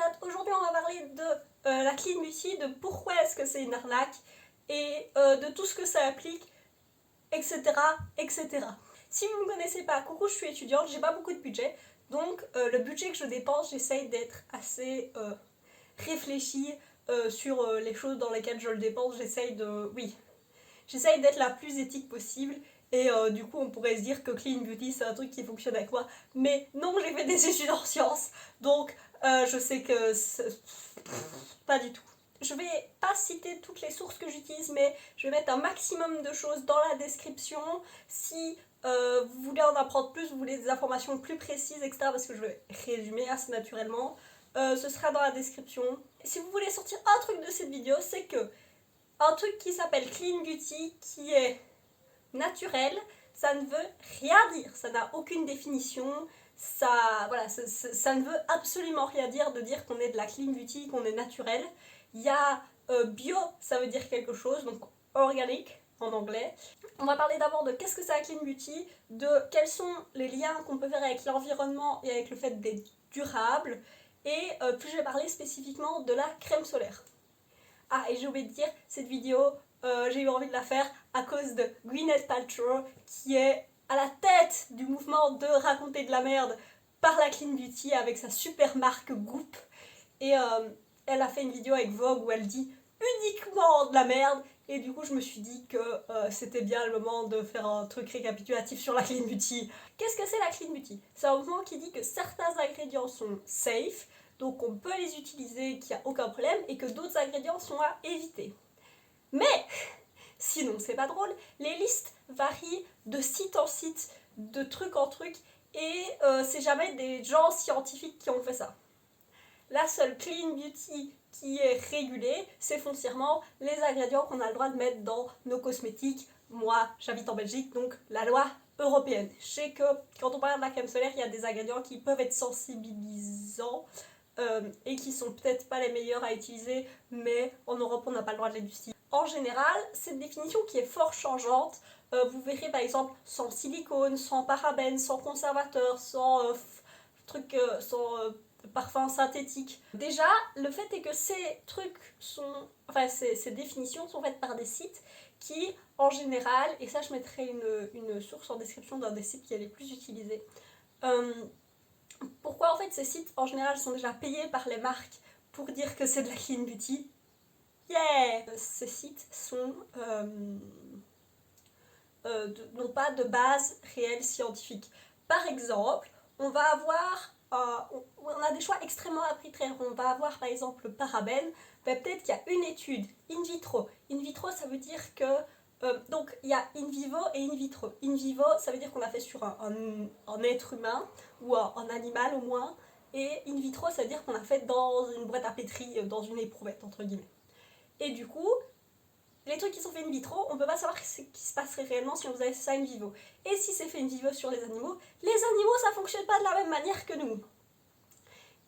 Internet. Aujourd'hui on va parler de la Clean Beauty, de pourquoi est-ce que c'est une arnaque et de tout ce que ça implique, etc. etc. Si vous ne me connaissez pas, coucou, je suis étudiante, j'ai pas beaucoup de budget, donc le budget que je dépense, j'essaye d'être assez réfléchie sur les choses dans lesquelles je le dépense. J'essaye d'être la plus éthique possible. Et du coup, on pourrait se dire que Clean Beauty, c'est un truc qui fonctionne avec moi. Mais non, j'ai fait des études en sciences. Donc, je sais que pas du tout. Je vais pas citer toutes les sources que j'utilise, mais je vais mettre un maximum de choses dans la description. Si vous voulez en apprendre plus, vous voulez des informations plus précises, etc., parce que je vais résumer assez naturellement, ce sera dans la description. Si vous voulez sortir un truc de cette vidéo, c'est que un truc qui s'appelle Clean Beauty, qui est naturel, ça ne veut rien dire, ça n'a aucune définition, ça ne veut absolument rien dire de dire qu'on est de la Clean Beauty, qu'on est naturel. Il y a bio, ça veut dire quelque chose, donc organique en anglais. On va parler d'abord de qu'est-ce que c'est la Clean Beauty, de quels sont les liens qu'on peut faire avec l'environnement et avec le fait d'être durable, et puis je vais parler spécifiquement de la crème solaire. Ah, et j'ai oublié de dire, cette vidéo, j'ai eu envie de la faire à cause de Gwyneth Paltrow, qui est à la tête du mouvement de raconter de la merde par la Clean Beauty avec sa super marque Goop. Et elle a fait une vidéo avec Vogue où elle dit uniquement de la merde. Et du coup, je me suis dit que c'était bien le moment de faire un truc récapitulatif sur la Clean Beauty. Qu'est-ce que c'est la Clean Beauty? C'est un mouvement qui dit que certains ingrédients sont safe, donc on peut les utiliser, qu'il n'y a aucun problème, et que d'autres ingrédients sont à éviter. Mais, sinon c'est pas drôle, les listes varient de site en site, de truc en truc, et c'est jamais des gens scientifiques qui ont fait ça. La seule Clean Beauty qui est régulée, c'est foncièrement les ingrédients qu'on a le droit de mettre dans nos cosmétiques. Moi, j'habite en Belgique, donc la loi européenne. Je sais que quand on parle de la crème solaire, il y a des ingrédients qui peuvent être sensibilisants, et qui sont peut-être pas les meilleurs à utiliser, mais en Europe on n'a pas le droit de les utiliser. En général, c'est une définition qui est fort changeante. Vous verrez par exemple sans silicone, sans parabènes, sans conservateur, sans parfum synthétique. Déjà, le fait est que ces définitions sont faites par des sites qui, en général, et ça je mettrai une source en description d'un des sites qui est les plus utilisés, pourquoi en fait ces sites en général sont déjà payés par les marques pour dire que c'est de la Clean Beauty. Yeah! Ces sites sont n'ont pas de base réelle scientifique. Par exemple, on va avoir on a des choix extrêmement arbitraires. On va avoir par exemple le parabène, peut-être qu'il y a une étude in vitro. In vitro, ça veut dire que donc il y a in vivo et in vitro. In vivo, ça veut dire qu'on a fait sur un être humain ou un animal au moins, et in vitro, ça veut dire qu'on a fait dans une boîte à pétri, dans une éprouvette entre guillemets. Et du coup, les trucs qui sont faits in vitro, on peut pas savoir ce qui se passerait réellement si on faisait ça in vivo. Et si c'est fait in vivo sur les animaux ça fonctionne pas de la même manière que nous.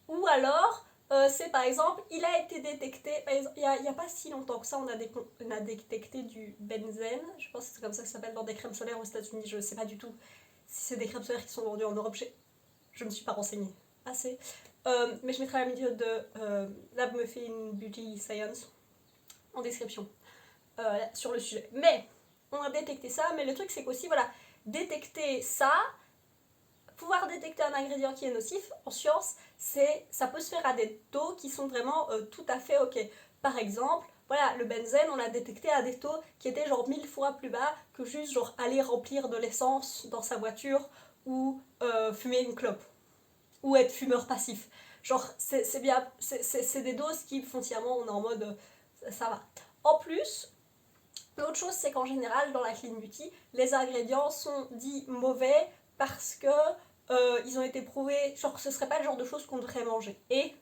Ou alors, c'est par exemple, il a été détecté, il y a pas si longtemps que ça, on a détecté du benzène, je pense que c'est comme ça que ça s'appelle dans des crèmes solaires aux États-Unis, je sais pas du tout si c'est des crèmes solaires qui sont vendues en Europe, je me suis pas renseignée assez. Mais je mettrai la vidéo de Lab Muffin Beauty Science en description. Sur le sujet. Mais on a détecté ça, mais le truc c'est qu'aussi, voilà, détecter ça, pouvoir détecter un ingrédient qui est nocif, en science, ça peut se faire à des taux qui sont vraiment tout à fait ok. Par exemple, voilà, le benzène, on l'a détecté à des taux qui étaient genre 1000 fois plus bas que juste genre aller remplir de l'essence dans sa voiture ou fumer une clope. Ou être fumeur passif. Genre, c'est bien, c'est des doses qui foncièrement, on est en mode, ça va. En plus, l'autre chose, c'est qu'en général, dans la Clean Beauty, les ingrédients sont dits mauvais parce que ils ont été prouvés, genre ce serait pas le genre de choses qu'on devrait manger. Et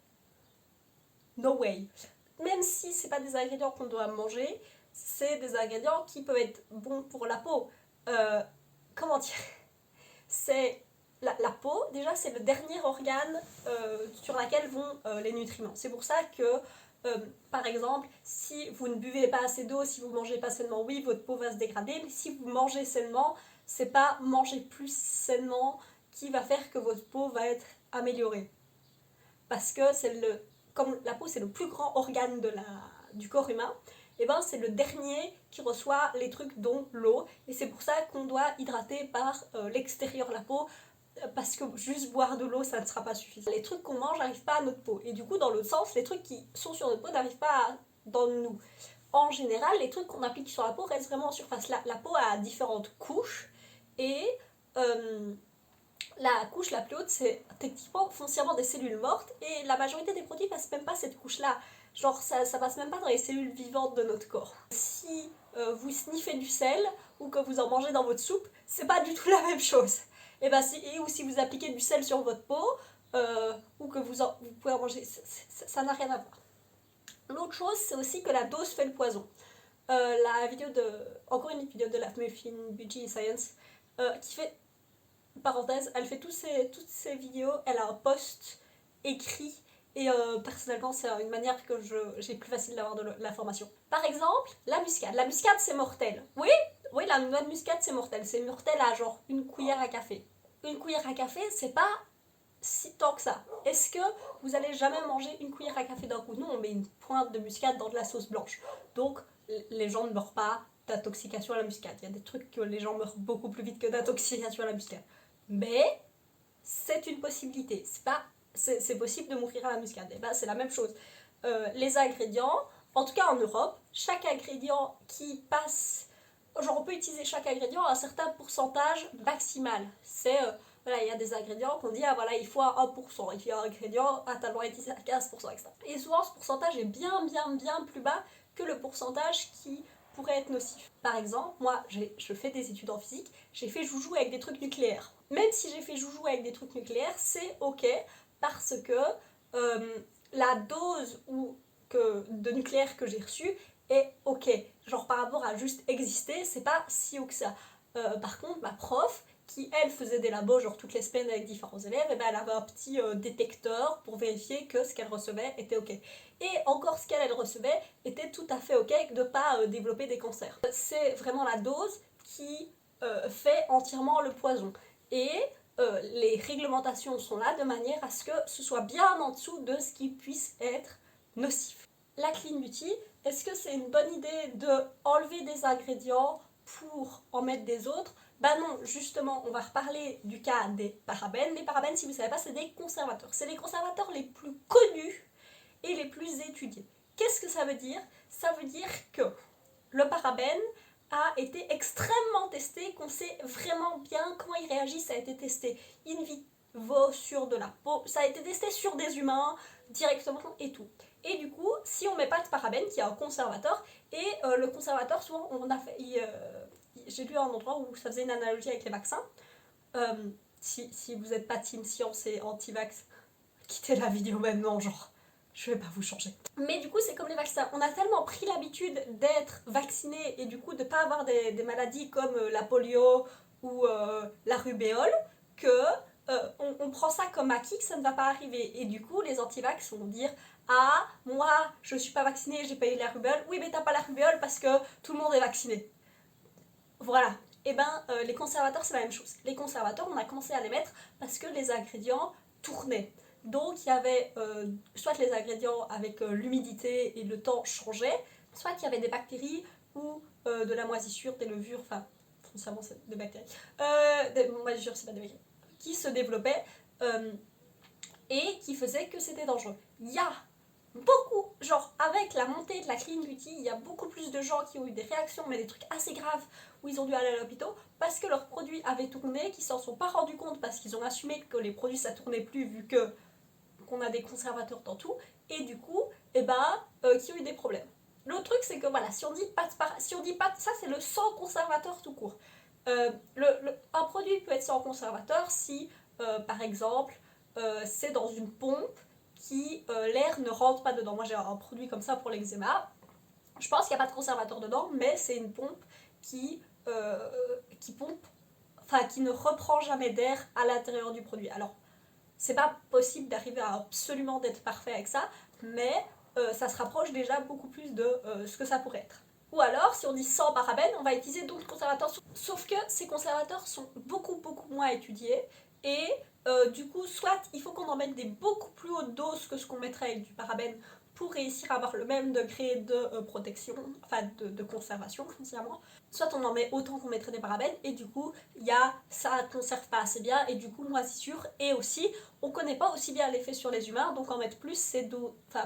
no way. Même si c'est pas des ingrédients qu'on doit manger, c'est des ingrédients qui peuvent être bons pour la peau. Comment dire? C'est la peau, déjà, c'est le dernier organe sur lequel vont les nutriments. C'est pour ça que par exemple, si vous ne buvez pas assez d'eau, si vous mangez pas sainement, oui, votre peau va se dégrader, mais si vous mangez sainement, c'est pas manger plus sainement qui va faire que votre peau va être améliorée. Parce que c'est le comme la peau c'est le plus grand organe du corps humain, et ben c'est le dernier qui reçoit les trucs dont l'eau, et c'est pour ça qu'on doit hydrater par l'extérieur de la peau, parce que juste boire de l'eau ça ne sera pas suffisant. Les trucs qu'on mange n'arrivent pas à notre peau, et du coup dans l'autre sens, les trucs qui sont sur notre peau n'arrivent pas dans nous. En général, les trucs qu'on applique sur la peau restent vraiment en surface. La peau a différentes couches, et la couche la plus haute, c'est techniquement foncièrement des cellules mortes, et la majorité des produits passent même pas cette couche-là. Genre, ça passe même pas dans les cellules vivantes de notre corps. Si vous sniffez du sel, ou que vous en mangez dans votre soupe, c'est pas du tout la même chose. Ou si vous appliquez du sel sur votre peau, ou que vous pouvez en manger, ça n'a rien à voir. L'autre chose, c'est aussi que la dose fait le poison. Encore une vidéo de la Muffin Beauty Science, qui fait, parenthèse, elle fait toutes ces vidéos, elle a un post écrit, et personnellement c'est une manière que j'ai plus facile d'avoir de l'information. Par exemple, la muscade. La muscade c'est mortel. Oui, la noix de muscade c'est mortel. C'est mortel à genre une cuillère à café. Une cuillère à café, c'est pas si tant que ça. Est-ce que vous allez jamais manger une cuillère à café d'un coup? Non, on met une pointe de muscade dans de la sauce blanche. Donc les gens ne meurent pas d'intoxication à la muscade. Il y a des trucs que les gens meurent beaucoup plus vite que d'intoxication à la muscade. Mais c'est une possibilité. C'est possible de mourir à la muscade. Et ben c'est la même chose. Les ingrédients, en tout cas en Europe, chaque ingrédient qui passe, genre on peut utiliser chaque ingrédient à un certain pourcentage maximal. C'est voilà, il y a des ingrédients qu'on dit ah voilà il faut à 1%, il faut un ingrédient à ta loi utilisé à 15%, etc. Et souvent ce pourcentage est bien plus bas que le pourcentage qui pourrait être nocif. Par exemple, moi je fais des études en physique, j'ai fait joujou avec des trucs nucléaires. Même si j'ai fait joujou avec des trucs nucléaires, c'est ok parce que la dose de nucléaire que j'ai reçue est ok. Genre par rapport à juste exister, c'est pas si haut que ça. Par contre, ma prof, qui elle faisait des labos genre toutes les semaines avec différents élèves, et ben elle avait un petit détecteur pour vérifier que ce qu'elle recevait était ok. Et encore ce qu'elle recevait était tout à fait ok de ne pas développer des cancers. C'est vraiment la dose qui fait entièrement le poison. Et les réglementations sont là de manière à ce que ce soit bien en dessous de ce qui puisse être nocif. La clean beauty, est-ce que c'est une bonne idée de enlever des ingrédients pour en mettre des autres? Bah non, justement, on va reparler du cas des parabènes. Les parabènes, si vous ne savez pas, c'est des conservateurs. C'est les conservateurs les plus connus et les plus étudiés. Qu'est-ce que ça veut dire? Ça veut dire que le parabène a été extrêmement testé, qu'on sait vraiment bien comment il réagit. Ça a été testé in vivo sur de la peau, ça a été testé sur des humains directement et tout. Et du coup, si on met pas de parabène, qui est un conservateur, et le conservateur, souvent, j'ai lu un endroit où ça faisait une analogie avec les vaccins. Si vous n'êtes pas team science et anti-vax, quittez la vidéo maintenant, genre, je vais pas vous changer. Mais du coup, c'est comme les vaccins. On a tellement pris l'habitude d'être vacciné et du coup de pas avoir des maladies comme la polio ou la rubéole que on prend ça comme acquis que ça ne va pas arriver. Et du coup, les anti-vax vont dire ah, moi, je suis pas vacciné, j'ai pas eu la rubéole. Oui, mais t'as pas la rubéole parce que tout le monde est vacciné. Voilà. Et ben, les conservateurs, c'est la même chose. Les conservateurs, on a commencé à les mettre parce que les ingrédients tournaient. Donc, il y avait soit les ingrédients avec l'humidité et le temps changeait, soit il y avait des bactéries ou de la moisissure, des levures, enfin, foncièrement, c'est des bactéries. Des moisissures, c'est pas des bactéries. Qui se développaient et qui faisaient que c'était dangereux. Il y a beaucoup, genre avec la montée de la clean beauty, il y a beaucoup plus de gens qui ont eu des réactions, mais des trucs assez graves, où ils ont dû aller à l'hôpital parce que leurs produits avaient tourné, qu'ils s'en sont pas rendus compte parce qu'ils ont assumé que les produits ça tournait plus vu qu'on a des conservateurs dans tout, et du coup, qui ont eu des problèmes. L'autre truc c'est que voilà, si on dit pas ça c'est le sans conservateur tout court. Un produit peut être sans conservateur si, par exemple, c'est dans une pompe qui l'air ne rentre pas dedans. Moi j'ai un produit comme ça pour l'eczéma. Je pense qu'il n'y a pas de conservateur dedans, mais c'est une pompe qui pompe, enfin qui ne reprend jamais d'air à l'intérieur du produit. Alors c'est pas possible d'arriver à absolument d'être parfait avec ça, mais ça se rapproche déjà beaucoup plus de ce que ça pourrait être. Ou alors, si on dit sans parabènes, on va utiliser d'autres conservateurs. Sauf que ces conservateurs sont beaucoup moins étudiés et Du coup, soit il faut qu'on en mette des beaucoup plus hautes doses que ce qu'on mettrait avec du parabène pour réussir à avoir le même degré de protection, enfin de conservation foncièrement. Soit on en met autant qu'on mettrait des parabènes et du coup ça ne conserve pas assez bien et du coup moisissure, et aussi on connaît pas aussi bien l'effet sur les humains, donc en mettre plus c'est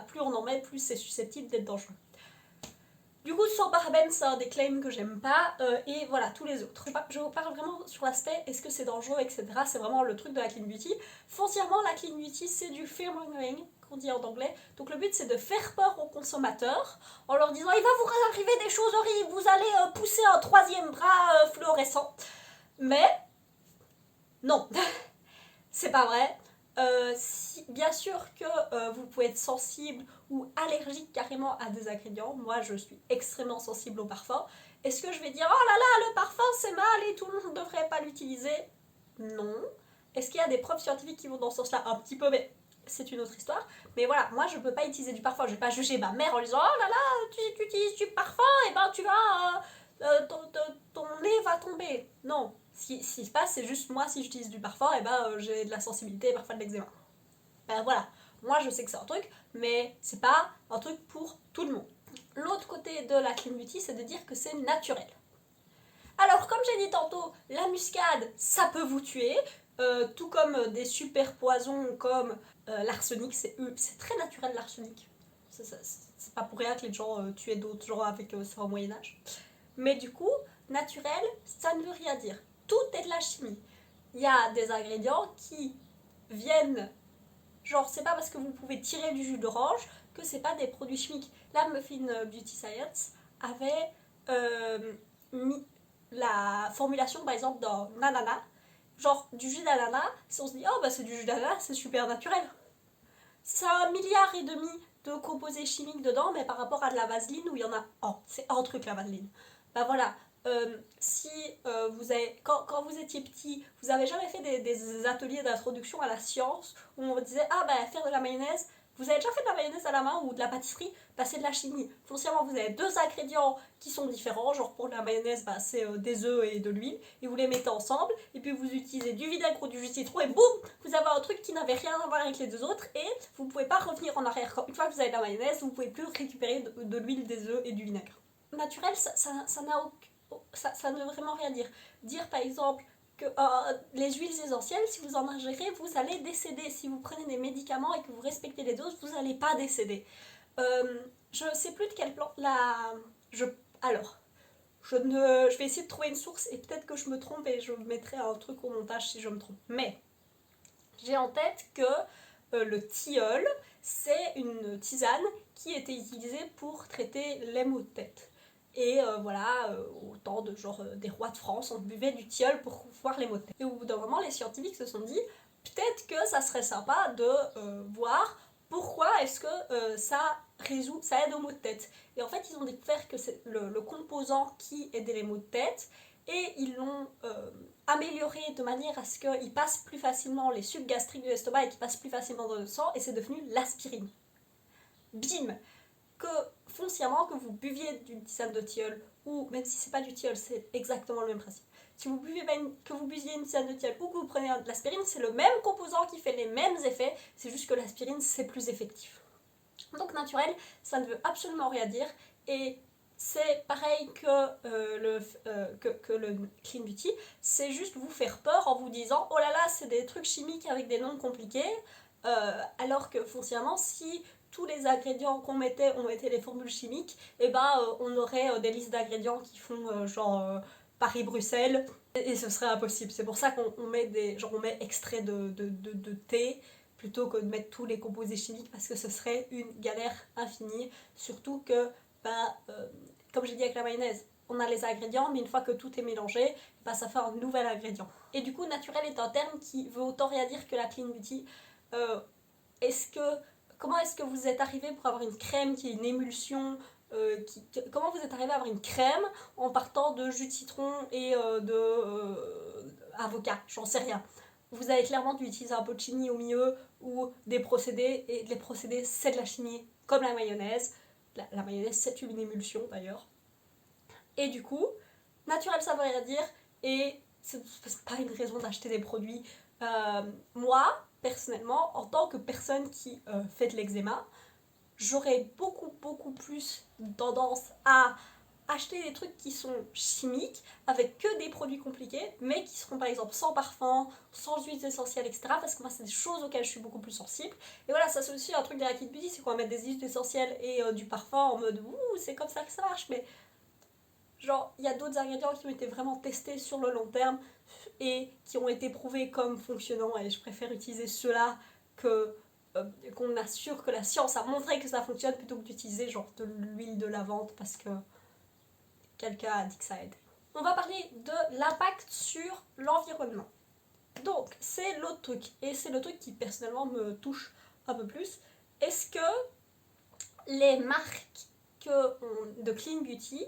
plus on en met plus c'est susceptible d'être dangereux. Du coup, sans parabènes, c'est un des claims que j'aime pas, et voilà, tous les autres. Je vous parle vraiment sur l'aspect est-ce que c'est dangereux, etc. C'est vraiment le truc de la clean beauty. Foncièrement, la clean beauty, c'est du fear-mongering, qu'on dit en anglais. Donc le but, c'est de faire peur aux consommateurs en leur disant il va vous arriver des choses horribles, vous allez pousser un troisième bras fluorescent. Mais, non, c'est pas vrai. Bien sûr que vous pouvez être sensible ou allergique carrément à des ingrédients. Moi, je suis extrêmement sensible au parfum. Est-ce que je vais dire oh là là, le parfum c'est mal et tout le monde ne devrait pas l'utiliser? Non. Est-ce qu'il y a des preuves scientifiques qui vont dans ce sens-là? Un petit peu, mais c'est une autre histoire. Mais voilà, moi je peux pas utiliser du parfum. Je vais pas juger ma mère en lui disant oh là là, tu utilises du parfum, et ben tu vas ton nez va tomber. Non. Ce qui se passe, c'est juste moi, si j'utilise du parfum, et j'ai de la sensibilité et parfois de l'eczéma. Ben voilà, moi je sais que c'est un truc, mais c'est pas un truc pour tout le monde. L'autre côté de la clean beauty, c'est de dire que c'est naturel. Alors, comme j'ai dit tantôt, la muscade, ça peut vous tuer, tout comme des super poisons comme l'arsenic, c'est très naturel l'arsenic. C'est pas pour rien que les gens tuaient d'autres gens avec ça au Moyen-Âge. Mais du coup, naturel, ça ne veut rien dire. Tout est de la chimie. Il y a des ingrédients qui viennent. Genre, c'est pas parce que vous pouvez tirer du jus d'orange que c'est pas des produits chimiques. La Muffin Beauty Science avait mis la formulation, par exemple, dans l'ananas. Genre, du jus d'ananas, si on se dit, oh bah c'est du jus d'ananas, c'est super naturel. C'est 1,5 milliard de composés chimiques dedans, mais par rapport à de la vaseline où il y en a un. C'est un truc la vaseline. Bah voilà, si vous avez, quand vous étiez petit, vous avez jamais fait des ateliers d'introduction à la science où on vous disait ah bah faire de la mayonnaise, vous avez déjà fait de la mayonnaise à la main ou de la pâtisserie, bah c'est de la chimie. Foncièrement vous avez deux ingrédients qui sont différents, genre pour la mayonnaise bah c'est des œufs et de l'huile, et vous les mettez ensemble, et puis vous utilisez du vinaigre ou du jus de citron, et boum, vous avez un truc qui n'avait rien à voir avec les deux autres, et vous pouvez pas revenir en arrière. Une fois que vous avez de la mayonnaise, vous pouvez plus récupérer de l'huile, des œufs et du vinaigre. Naturel, ça n'a ça ne veut vraiment rien dire. Dire par exemple que les huiles essentielles, si vous en ingérez, vous allez décéder. Si vous prenez des médicaments et que vous respectez les doses, vous n'allez pas décéder. Je ne sais plus de quel plan. Je vais essayer de trouver une source et peut-être que je me trompe et je mettrai un truc au montage si je me trompe. Mais j'ai en tête que le tilleul, c'est une tisane qui était utilisée pour traiter les maux de tête. Et au temps de des rois de France, on buvait du tilleul pour voir les maux de tête. Et au bout d'un moment, les scientifiques se sont dit peut-être que ça serait sympa de voir pourquoi est-ce que ça aide aux maux de tête. Et en fait, ils ont découvert que c'est le composant qui aidait les maux de tête, et ils l'ont amélioré de manière à ce qu'il passe plus facilement les sucs gastriques de l'estomac et qu'il passe plus facilement dans le sang, et c'est devenu l'aspirine. Bim! Que foncièrement que vous buviez d'une tisane de tilleul, ou même si c'est pas du tilleul, c'est exactement le même principe. Si vous buviez que vous buviez une tisane de tilleul ou que vous prenez de l'aspirine, c'est le même composant qui fait les mêmes effets, c'est juste que l'aspirine c'est plus effectif. Donc naturel, ça ne veut absolument rien dire, et c'est pareil que le clean beauty, c'est juste vous faire peur en vous disant oh là là c'est des trucs chimiques avec des noms compliqués, alors que foncièrement si tous les ingrédients qu'on mettait, on mettait les formules chimiques, et on aurait des listes d'ingrédients qui font Paris-Bruxelles, et ce serait impossible. C'est pour ça qu'on met on met extrait de thé plutôt que de mettre tous les composés chimiques, parce que ce serait une galère infinie, surtout que comme j'ai dit avec la mayonnaise, on a les ingrédients, mais une fois que tout est mélangé, ça fait un nouvel ingrédient. Et du coup, naturel est un terme qui veut autant rien dire que la clean beauty. Comment est-ce que vous êtes arrivé pour avoir une crème qui est une émulsion comment vous êtes arrivé à avoir une crème en partant de jus de citron et avocat? J'en sais rien. Vous avez clairement dû utiliser un peu de chimie au milieu ou des procédés, et les procédés c'est de la chimie, comme la mayonnaise. La mayonnaise c'est une émulsion d'ailleurs. Et du coup, naturel ça veut rien dire, et c'est pas une raison d'acheter des produits Moi, personnellement, en tant que personne qui fait de l'eczéma, j'aurais beaucoup plus tendance à acheter des trucs qui sont chimiques, avec que des produits compliqués, mais qui seront par exemple sans parfum, sans huiles essentielles, etc. Parce que moi, c'est des choses auxquelles je suis beaucoup plus sensible. Et voilà, ça c'est aussi un truc des Rakit Beauty, c'est qu'on va mettre des huiles essentielles et du parfum en mode ouh, c'est comme ça que ça marche. Mais genre, il y a d'autres ingrédients qui ont été vraiment testés sur le long terme et qui ont été prouvés comme fonctionnants, et je préfère utiliser ceux-là que qu'on assure que la science a montré que ça fonctionne plutôt que d'utiliser genre de l'huile de lavande parce que quelqu'un a dit que ça aide. On va parler de l'impact sur l'environnement. Donc, c'est l'autre truc, et c'est le truc qui personnellement me touche un peu plus. Est-ce que les marques de Clean Beauty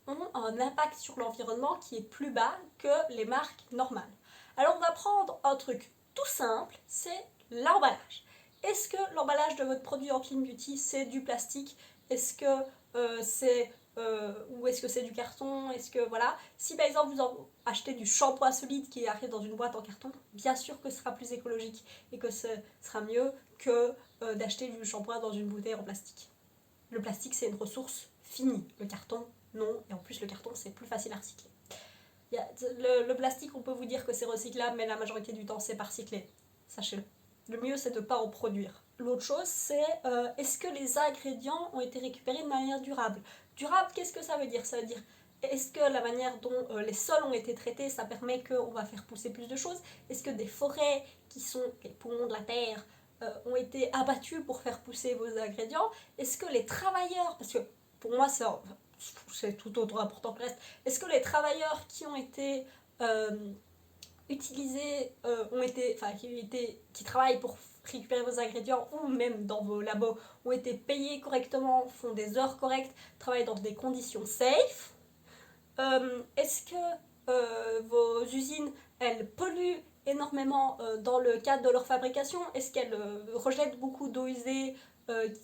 ont un impact sur l'environnement qui est plus bas que les marques normales? Alors, on va prendre un truc tout simple, c'est l'emballage. Est-ce que l'emballage de votre produit en Clean Beauty, c'est du plastique? Est-ce que ou est-ce que c'est du carton? Est-ce que voilà, si par exemple vous achetez du shampoing solide qui arrive dans une boîte en carton, bien sûr que ce sera plus écologique et que ce sera mieux que d'acheter du shampoing dans une bouteille en plastique. Le plastique c'est une ressource finie, le carton non, et en plus le carton c'est plus facile à recycler. Le plastique, on peut vous dire que c'est recyclable, mais la majorité du temps c'est pas recyclé, sachez-le. Le mieux c'est de ne pas en produire. L'autre chose c'est est-ce que les ingrédients ont été récupérés de manière durable? Durable, qu'est-ce que ça veut dire? Ça veut dire est-ce que la manière dont les sols ont été traités, ça permet qu'on va faire pousser plus de choses? Est-ce que des forêts qui sont les poumons de la terre ont été abattus pour faire pousser vos ingrédients? Est-ce que les travailleurs, parce que pour moi c'est tout autant important que le reste, est-ce que les travailleurs qui ont été utilisés, qui travaillent pour récupérer vos ingrédients ou même dans vos labos ont été payés correctement, font des heures correctes, travaillent dans des conditions safe? Est-ce que vos usines, elles polluent énormément dans le cadre de leur fabrication? Est-ce qu'elles rejettent beaucoup d'eau usée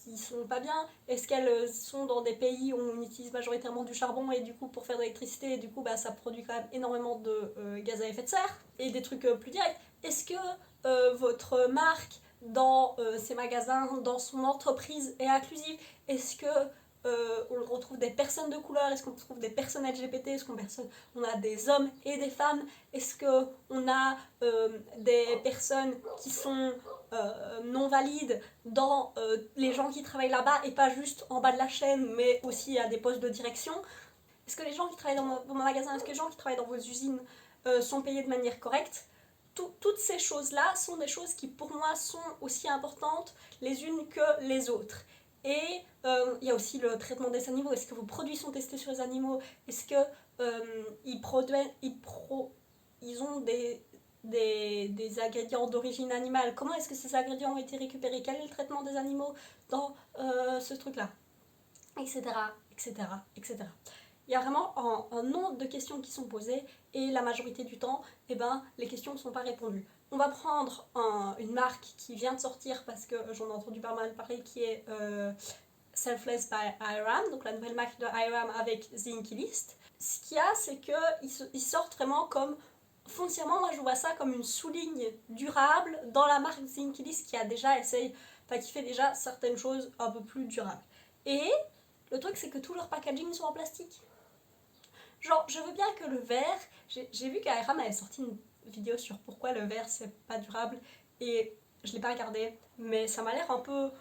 qui sont pas bien? Est-ce qu'elles sont dans des pays où on utilise majoritairement du charbon et du coup pour faire de l'électricité, et du coup bah, ça produit quand même énormément de gaz à effet de serre? Et des trucs plus directs. Est-ce que votre marque dans ses magasins, dans son entreprise est inclusive? Est-ce que on retrouve des personnes de couleur? Est-ce qu'on retrouve des personnes LGBT? Est-ce qu'on a des hommes et des femmes? Est-ce qu'on a des personnes qui sont non valides dans les gens qui travaillent là-bas et pas juste en bas de la chaîne mais aussi à des postes de direction? Est-ce que les gens qui travaillent dans mon magasin, est-ce que les gens qui travaillent dans vos usines sont payés de manière correcte? Toutes ces choses-là sont des choses qui pour moi sont aussi importantes les unes que les autres. Et il y a aussi le traitement des animaux. Est-ce que vos produits sont testés sur les animaux? Est-ce que ils ont des ingrédients d'origine animale? Comment est-ce que ces ingrédients ont été récupérés? Quel est le traitement des animaux dans ce truc-là? Etc. etc. etc. Il y a vraiment un nombre de questions qui sont posées et la majorité du temps, eh ben, les questions ne sont pas répondues. On va prendre une marque qui vient de sortir parce que j'en ai entendu pas mal parler, qui est Selfless by IRAM, donc la nouvelle marque de IRAM avec Zinky List. Ce qu'il y a, c'est qu'ils sortent vraiment comme foncièrement, moi je vois ça comme une souligne durable dans la marque Zinky List qui qui fait déjà certaines choses un peu plus durables. Et le truc, c'est que tous leurs packaging sont en plastique. Genre, je veux bien que le verre... J'ai vu qu'Aram avait sorti une vidéo sur pourquoi le verre, c'est pas durable. Et je l'ai pas regardé, mais ça m'a l'air un peu...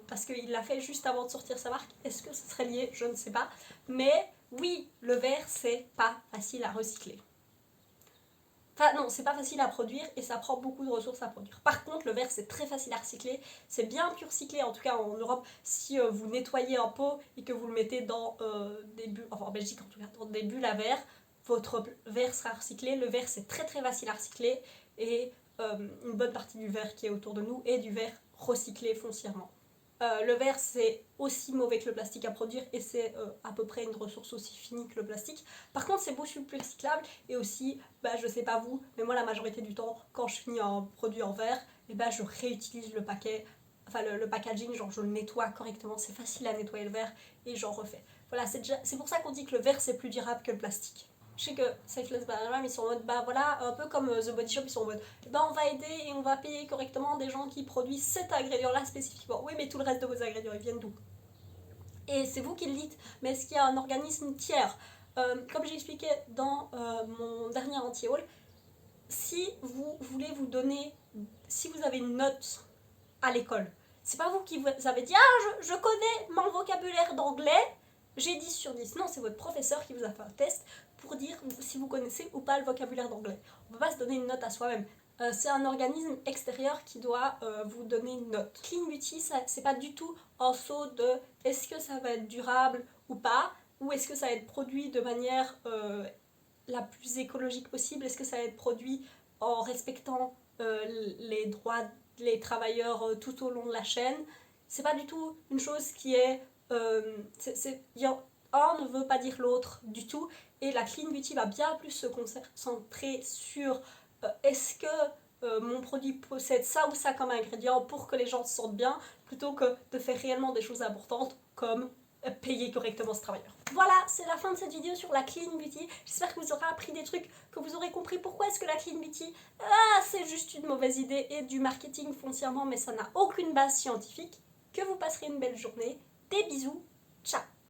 parce qu'il l'a fait juste avant de sortir sa marque. Est-ce que ce serait lié? Je ne sais pas. Mais oui, le verre, c'est pas facile à recycler. Enfin non, c'est pas facile à produire et ça prend beaucoup de ressources à produire. Par contre, le verre c'est très facile à recycler, c'est bien plus recyclé, en tout cas en Europe, si vous nettoyez un pot et que vous le mettez dans des bulles, enfin en Belgique en tout cas, dans des bulles à verre, votre verre sera recyclé. Le verre c'est très facile à recycler et une bonne partie du verre qui est autour de nous est du verre recyclé foncièrement. Le verre c'est aussi mauvais que le plastique à produire et c'est à peu près une ressource aussi finie que le plastique. Par contre c'est beaucoup plus recyclable et aussi, je sais pas vous, mais moi la majorité du temps quand je finis un produit en verre, je réutilise le paquet, enfin le packaging, genre je le nettoie correctement, c'est facile à nettoyer le verre et j'en refais. Voilà, c'est pour ça qu'on dit que le verre c'est plus durable que le plastique. Je sais que Selfless Banana, ils sont en mode, bah voilà, un peu comme The Body Shop, ils sont en mode, bah on va aider et on va payer correctement des gens qui produisent cet ingrédient-là spécifiquement. Oui, mais tout le reste de vos ingrédients, ils viennent d'où? Et c'est vous qui le dites, mais est-ce qu'il y a un organisme tiers? Comme j'ai expliqué dans mon dernier anti-haul, si vous voulez vous donner, si vous avez une note à l'école, c'est pas vous qui vous avez dit, ah, je connais mon vocabulaire d'anglais, j'ai 10 sur 10. Non, c'est votre professeur qui vous a fait un test pour dire si vous connaissez ou pas le vocabulaire d'anglais. On ne peut pas se donner une note à soi-même. C'est un organisme extérieur qui doit vous donner une note. Clean Beauty, c'est pas du tout un saut de est-ce que ça va être durable ou pas, ou est-ce que ça va être produit de manière la plus écologique possible, est-ce que ça va être produit en respectant les droits des travailleurs tout au long de la chaîne. C'est pas du tout une chose qui est... un ne veut pas dire l'autre du tout, et la Clean Beauty va bien plus se concentrer sur est-ce que mon produit possède ça ou ça comme ingrédient pour que les gens se sentent bien, plutôt que de faire réellement des choses importantes comme payer correctement ce travailleur. Voilà, c'est la fin de cette vidéo sur la Clean Beauty. J'espère que vous aurez appris des trucs, que vous aurez compris pourquoi est-ce que la Clean Beauty, c'est juste une mauvaise idée et du marketing foncièrement, mais ça n'a aucune base scientifique. Que vous passerez une belle journée. Des bisous, ciao.